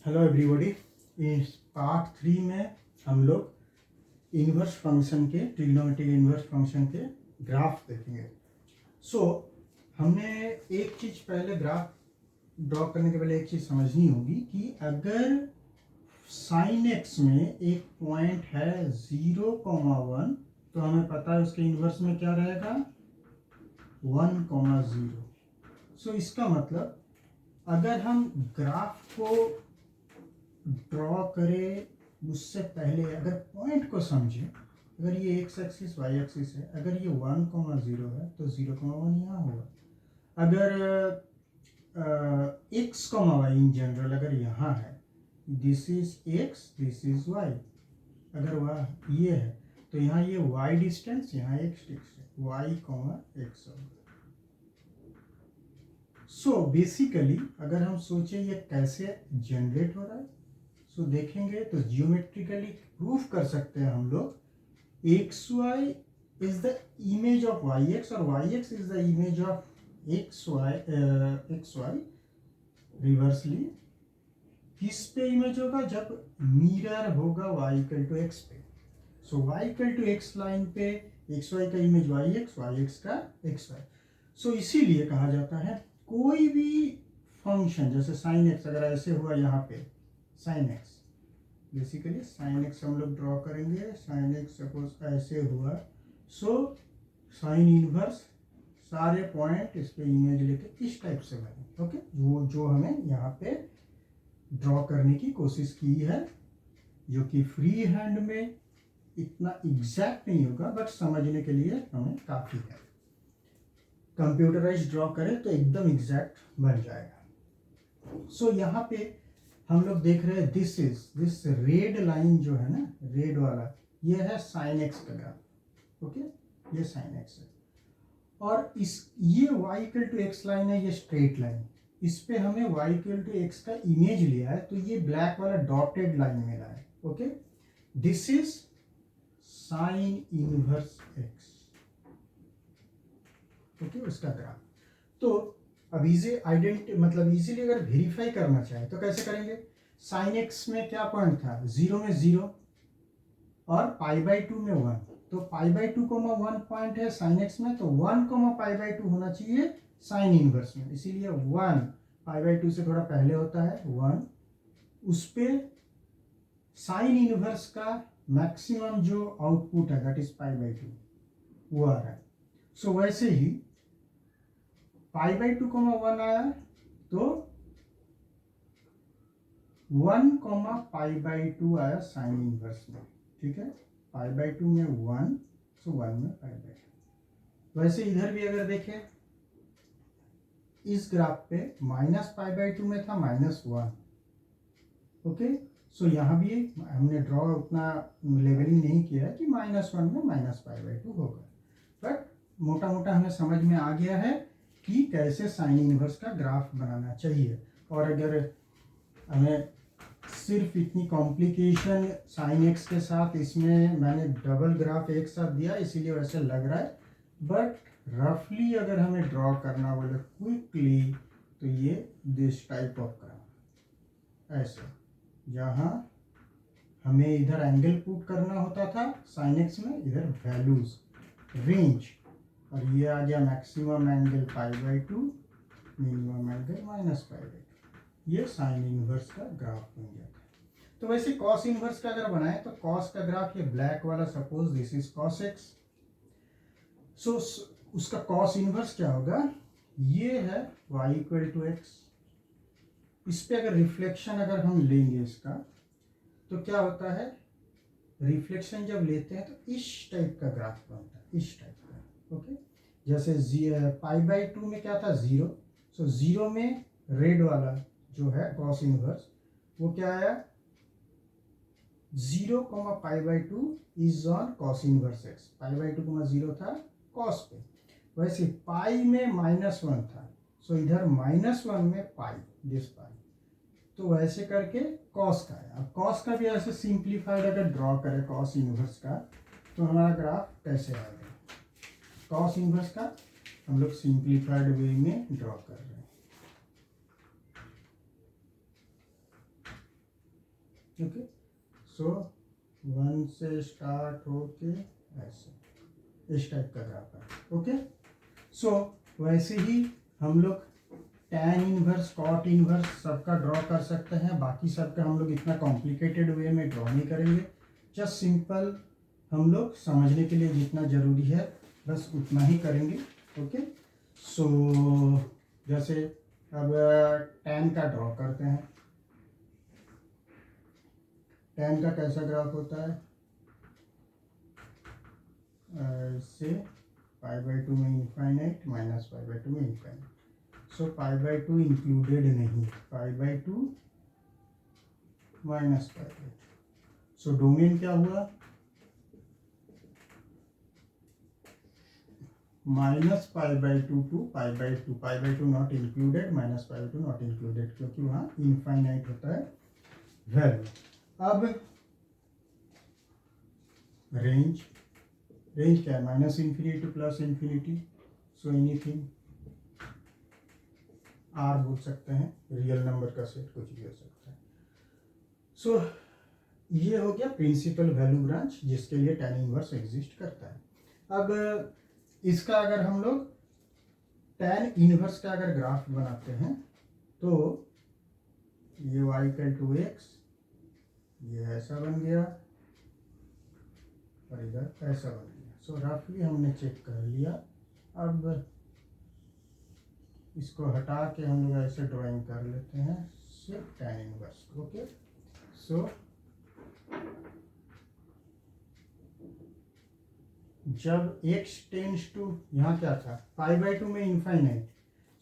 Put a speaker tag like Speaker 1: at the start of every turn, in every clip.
Speaker 1: Hello everybody. इस part 3 में हम लोग इन्वर्स फंक्शन के ट्रिग्नोमेट्रिक इन्वर्स फंक्शन के ग्राफ देखेंगे। हमने एक चीज़ पहले ग्राफ ड्रॉ करने के पहले एक चीज़ समझनी होगी कि अगर साइन एक्स में एक पॉइंट है 0,1 तो हमें पता है उसके इन्वर्स में क्या रहेगा 1,0। इसका मतलब अगर हम ग्राफ को ड्रॉ करें उससे पहले अगर पॉइंट को समझें, अगर ये एक्स एक्सिस वाई एक्सिस है, अगर ये 1,0 है तो 0,1 यहाँ होगा। अगर x comma y in general अगर यहाँ है, this is x this is y, अगर वह ये है तो यहाँ ये वाई डिस्टेंस यहाँ x distance y comma x होगा। बेसिकली अगर हम सोचें ये कैसे जनरेट हो रहा है, देखेंगे तो जियोमेट्रिकली प्रूफ कर सकते हैं हम लोग x y is the image of y x और y x is the image of x y reversely. किस पे इमेज होगा? जब मिरर होगा वाई इक्वल टू एक्स पे। Y equal to x line पे एक्स वाई का इमेज वाई एक्स का एक्स वाई। इसीलिए कहा जाता है कोई भी फंक्शन जैसे साइन एक्स अगर ऐसे हुआ यहाँ पे sine x, basically sine x हम लोग ड्रॉ करेंगे। साइन एक्स सपोज ऐसे हुआ, साइन इनवर्स सारे पॉइंट इस पे इमेज लेके इस टाइप से बने। ओके, वो जो हमें यहाँ पे ड्रॉ करने की कोशिश की है, जो कि फ्री हैंड में इतना एग्जैक्ट नहीं होगा बट समझने के लिए हमें काफ़ी है। कंप्यूटराइज ड्रॉ करें तो एकदम एग्जैक्ट बन जाएगा। यहाँ पे हम लोग देख रहे हैं दिस रेड लाइन जो है ना, रेड वाला, ये है साइन एक्स का ग्राफ। ओके, ये साइन एक्स है और ये y equal to x line है, ये स्ट्रेट लाइन। इस पे हमें y इक्वल टू एक्स का इमेज लिया है तो ये ब्लैक वाला डॉटेड लाइन मिला है। Okay, this is sine inverse x. Okay, उसका ग्राफ। तो अब इजीली अगर वेरीफाई करना चाहे तो कैसे करेंगे? साइन एक्स में क्या पॉइंट था? 0 में 0 और π/2 में 1, तो π/2 1 पॉइंट है साइन एक्स में, तो 1 π/2 होना चाहिए साइन इनवर्स में। इसीलिए 1 π/2 से थोड़ा पहले होता है 1, उस पे साइन इनवर्स का मैक्सिमम जो आउटपुट है दैट इज π/2 वो आ रहा है। वैसे ही π/2 1 आया तो 1 π/2 आया साइन इनवर्स में। ठीक है, π/2 में 1, 1 में π/2। वैसे इधर भी अगर देखें इस ग्राफ पे -π/2 में था -1। ओके, यहाँ भी हमने ड्रॉ उतना लेवलिंग नहीं किया है कि -1 में -π/2 होगा, बट मोटा मोटा हमें समझ में आ गया है कि कैसे साइन इनवर्स का ग्राफ बनाना चाहिए। और अगर हमें सिर्फ इतनी कॉम्प्लिकेशन साइन एक्स के साथ, इसमें मैंने डबल ग्राफ एक साथ दिया इसीलिए वैसे लग रहा है, बट रफली अगर हमें ड्रॉ करना बोले क्विकली तो ये दिस टाइप ऑफ ग्राफ ऐसे, जहाँ हमें इधर एंगल पुट करना होता था साइन एक्स में, इधर वैल्यूज रेंज, और ये आ गया मैक्सिमम एंगल π/2, मिनिमम एंगल -π/2। ये साइन इनवर्स का ग्राफ बन गया था। तो वैसे कॉस इनवर्स का अगर बनाए तो कॉस का ग्राफ ये ब्लैक वाला, suppose this is cos x, उसका कॉस इनवर्स क्या होगा? ये है y इक्वल टू एक्स। इस पे अगर रिफ्लेक्शन अगर हम लेंगे इसका तो क्या होता है? रिफ्लेक्शन जब लेते हैं तो इस टाइप का ग्राफ बनता है, इस टाइप का। ओके, जैसे π/2 में क्या था? 0, 0 में रेड वाला जो है कॉस इनवर्स वो क्या आया? 0 π/2 is on cos inverse x. π/2 0 था कॉस पे, वैसे पाई में -1 था, इधर -1 में पाई, दिस पाई, तो वैसे करके कॉस का है। अब कॉस का भी ऐसे सिंप्लीफाइड अगर ड्रॉ करें कॉस इनवर्स का तो हमारा ग्राफ कैसे आएगा? कॉस इनवर्स का हम लोग सिंप्लीफाइड वे में ड्रॉ कर रहे हैं। ओके, सो 1 से स्टार्ट होके ऐसे इस टाइप का ग्राफ है। ओके, सो वैसे ही हम लोग tan इनवर्स कॉट इनवर्स सबका ड्रॉ कर सकते हैं। बाकी सबका हम लोग इतना कॉम्प्लिकेटेड वे में ड्रॉ नहीं करेंगे, जस्ट सिंपल हम लोग समझने के लिए जितना ज़रूरी है बस उतना ही करेंगे। ओके, सो जैसे अब tan का ड्रॉ करते हैं। tan का कैसा ग्राफ होता है, से π/2 में इनफाइनाइट माइनस π/2 में इनफाइनाइट। सो π/2 इंक्लूडेड नहीं, π/2 माइनस π/2। सो डोमेन क्या हुआ, minus π/2 to π/2, π/2 not included, minus π/2 not included, क्योंकि वहाँ इनफाइनाइट होता है वैल्यू। अब रेंज, रेंज क्या है, minus infinity to plus infinity. So anything R बोल सकते हैं, रियल नंबर का सेट कुछ भी हो सकता है। सो ये हो गया प्रिंसिपल वैल्यू ब्रांच जिसके लिए tan इनवर्स एग्जिस्ट करता है। अब इसका अगर हम लोग tan इनवर्स का अगर ग्राफ बनाते हैं तो ये y=x, ये ऐसा बन गया और इधर ऐसा बन गया। सो रफली हमने चेक कर लिया। अब इसको हटा के हम लोग ऐसे ड्राइंग कर लेते हैं सिर्फ tan इनवर्स। ओके, सो जब x टेंड्स टू, यहाँ क्या था π/2 में इनफाइनाइट,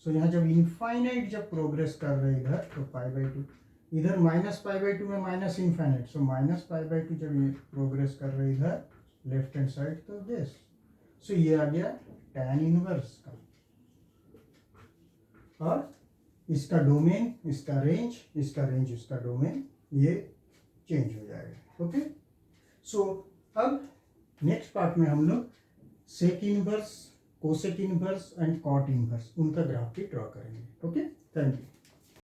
Speaker 1: सो यहाँ जब इनफाइनाइट जब प्रोग्रेस कर रहे इधर तो π/2, इधर माइनस π/2 में माइनस इनफाइनाइट, सो माइनस π/2 जब ये प्रोग्रेस कर रहे इधर लेफ्ट हैंड साइड तो दिस। सो ये आ गया tan इनवर्स का, और इसका डोमेन, इसका रेंज, इसका रेंज, इसका डोमेन, ये चेंज हो जाएगा। ओके, सो अब नेक्स्ट पार्ट में हम लोग sec inverse, cosec inverse and cot inverse उनका ग्राफ भी ड्रॉ करेंगे। Okay, thank you.